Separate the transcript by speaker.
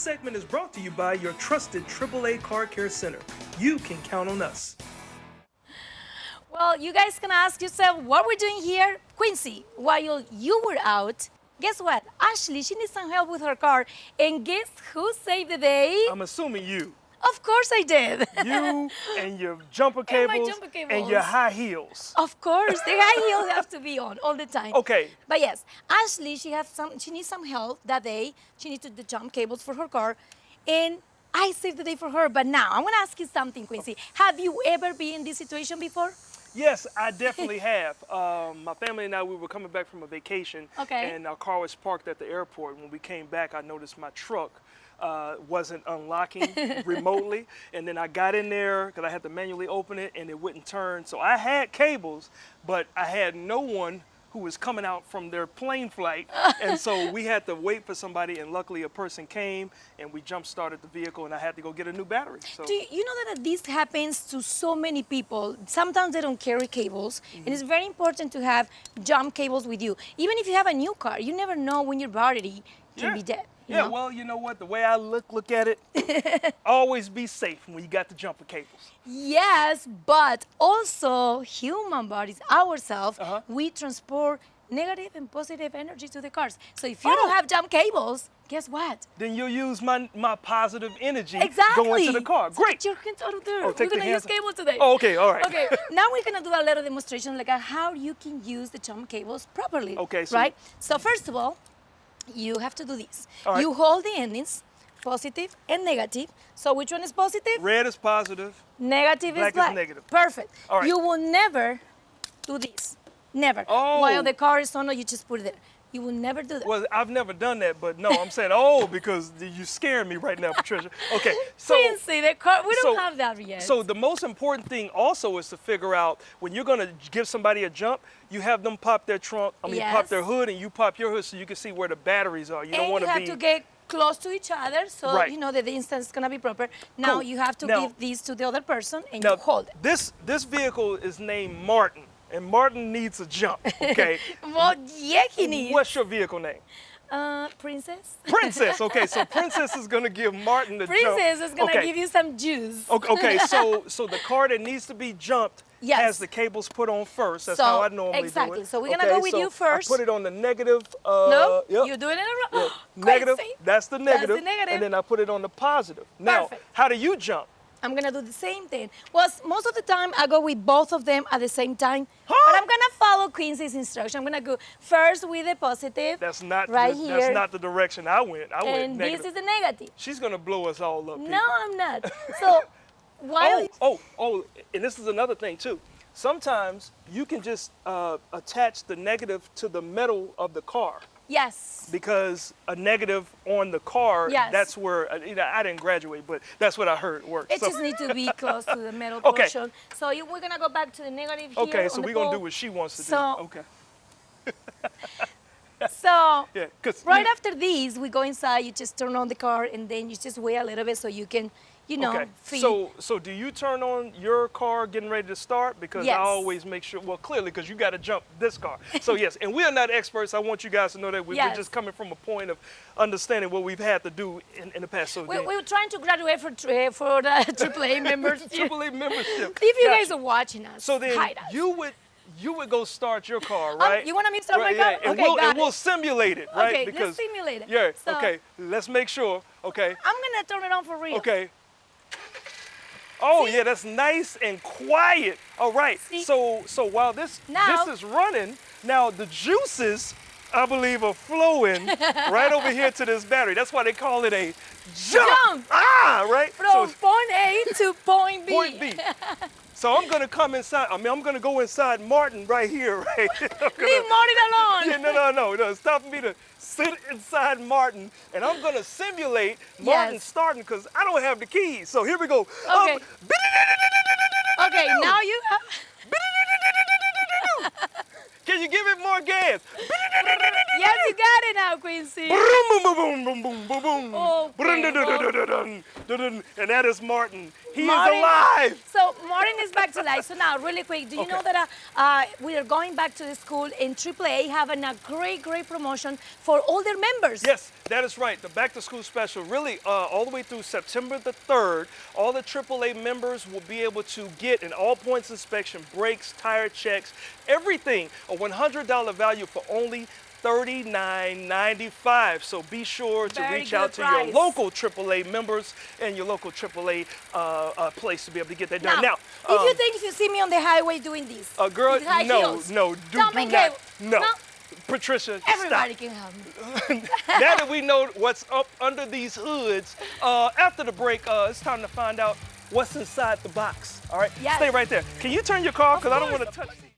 Speaker 1: segment is brought to you by your trusted AAA Car Care Center. You can count on us.
Speaker 2: Well, you guys can ask yourself what we're doing here. Quincy, while you were out, guess what? Ashley, she needs some help with her car. And guess who saved the day?
Speaker 1: I'm assuming you.
Speaker 2: Of course I did.
Speaker 1: You and your jumper cables, and your high heels.
Speaker 2: Of course, the high heels have to be on all the time.
Speaker 1: Okay.
Speaker 2: But yes, Ashley, she needs some help that day. She needs to do the jump cables for her car. And I saved the day for her. But now, I'm going to ask you something, Quincy. Have you ever been in this situation before?
Speaker 1: Yes, I definitely have. My family and I, we were coming back from a vacation, and our car was parked at the airport. When we came back, I noticed my truck wasn't unlocking remotely, and then I got in there because I had to manually open it, and it wouldn't turn. So I had cables, but I had no one who was coming out from their plane flight, and so we had to wait for somebody, and luckily a person came, and we jump-started the vehicle, and I had to go get a new battery. So.
Speaker 2: Do you know that this happens to so many people? Sometimes they don't carry cables, and it's very important to have jump cables with you. Even if you have a new car, you never know when your battery can be dead. You know?
Speaker 1: Well, you know what? The way I look at it, always be safe when you got the jumper cables.
Speaker 2: Yes, but also human bodies, ourselves, we transport negative and positive energy to the cars. So if you don't have jump cables, guess what?
Speaker 1: Then you'll use my positive energy
Speaker 2: going
Speaker 1: to the car. Great.
Speaker 2: Your hands out of there.
Speaker 1: Oh,
Speaker 2: we're going to use cables today.
Speaker 1: Oh, okay, all right.
Speaker 2: Okay, now we're going to do a little demonstration like how you can use the jump cables properly.
Speaker 1: Okay.
Speaker 2: Right? So first of all, you have to do this.
Speaker 1: Right.
Speaker 2: You hold the endings, positive and negative. So which one is positive?
Speaker 1: Red is positive.
Speaker 2: Negative is black.
Speaker 1: Is negative.
Speaker 2: Perfect.
Speaker 1: All right.
Speaker 2: You will never do this. Never.
Speaker 1: Oh.
Speaker 2: While the car is on, you just put it there. You will never do that.
Speaker 1: Well, I've never done that, but no, I'm saying, because you're scaring me right now, Patricia. Okay, so...
Speaker 2: Quincy, the car, we don't have that yet.
Speaker 1: So the most important thing also is to figure out when you're going to give somebody a jump, you have them pop their trunk, pop their hood, and you pop your hood so you can see where the batteries are. You don't want to be...
Speaker 2: you have to get close to each other so you know that the distance is going to be proper. Now you have to give these to the other person and you hold it.
Speaker 1: This vehicle is named Martin. And Martin needs a jump, okay?
Speaker 2: Well, yeah, he needs.
Speaker 1: What's your vehicle name?
Speaker 2: Princess.
Speaker 1: Princess, okay. So Princess is going to give Martin the jump.
Speaker 2: Princess is going to give you some juice.
Speaker 1: Okay, so the car that needs to be jumped has the cables put on first. That's how I normally do it.
Speaker 2: So we're going to go with you first.
Speaker 1: I put it on the negative.
Speaker 2: No, you're doing it in a row.
Speaker 1: Negative, that's the negative.
Speaker 2: That's the negative.
Speaker 1: And then I put it on the positive. Now, how do you jump?
Speaker 2: I'm going to do the same thing. Well, most of the time, I go with both of them at the same time. But I'm going to follow Quincy's instruction. I'm going to go first with the positive.
Speaker 1: That's not
Speaker 2: here.
Speaker 1: That's not the direction I went. I went negative.
Speaker 2: And this is the negative.
Speaker 1: She's going to blow us all up.
Speaker 2: No, I'm not. So, while...
Speaker 1: And this is another thing, too. Sometimes you can just attach the negative to the metal of the car.
Speaker 2: Yes.
Speaker 1: Because a negative on the car, that's where, I didn't graduate, but that's what I heard worked.
Speaker 2: It just needs to be close to the metal portion. So we're going to go back to the negative here.
Speaker 1: Okay, so we're going to do what she wants to do. Okay.
Speaker 2: So, right after these, we go inside, you just turn on the car, and then you just wait a little bit so you can, feed.
Speaker 1: So do you turn on your car getting ready to start? Because I always make sure, well, clearly, because you got to jump this car. So yes, and we are not experts. I want you guys to know that we're just coming from a point of understanding what we've had to do in the past. So
Speaker 2: we were trying to graduate for the AAA membership.
Speaker 1: AAA membership.
Speaker 2: If you guys are watching us,
Speaker 1: so then you would go start your car, right?
Speaker 2: You want me to start my car?
Speaker 1: And we'll simulate it, right?
Speaker 2: Okay, let's simulate it.
Speaker 1: Yeah, okay. Let's make sure, okay.
Speaker 2: I'm going to turn it on for real.
Speaker 1: Okay. Oh, yeah, that's nice and quiet. All right. So while this is running, now the juices, I believe, are flowing right over here to this battery. That's why they call it a jump. Right?
Speaker 2: From point A to point B.
Speaker 1: Point B. So I'm going to come inside. I'm going to go inside Martin right here, right?
Speaker 2: Leave Martin alone.
Speaker 1: Yeah, no. It's time for me to sit inside Martin, and I'm going to simulate Martin starting because I don't have the keys. So here we go.
Speaker 2: Okay. Okay, now you have...
Speaker 1: Can you give it more gas?
Speaker 2: Yes, you got it now, Quincy.
Speaker 1: Boom, boom, boom, boom, boom, boom, boom.
Speaker 2: Okay,
Speaker 1: And that is Martin. He
Speaker 2: Martin,
Speaker 1: is alive.
Speaker 2: So Martin is back to life. So now, really quick, do you know that we are going back to the school in AAA, having a great promotion for all their members?
Speaker 1: Yes, that is right. The Back to School Special, really all the way through September the 3rd, all the AAA members will be able to get an all-points inspection, brakes, tire checks, everything, a $100 value for only $39.95. So be sure to reach out to your local AAA members and your local AAA place to be able to get that done. Now,
Speaker 2: if you see me on the highway doing this,
Speaker 1: girl, no, do not. No. Patricia,
Speaker 2: everybody
Speaker 1: stop.
Speaker 2: can help me.
Speaker 1: Now that we know what's up under these hoods, after the break, it's time to find out what's inside the box. All right?
Speaker 2: Yes.
Speaker 1: Stay right there. Can you turn your car? Because I don't want to touch it.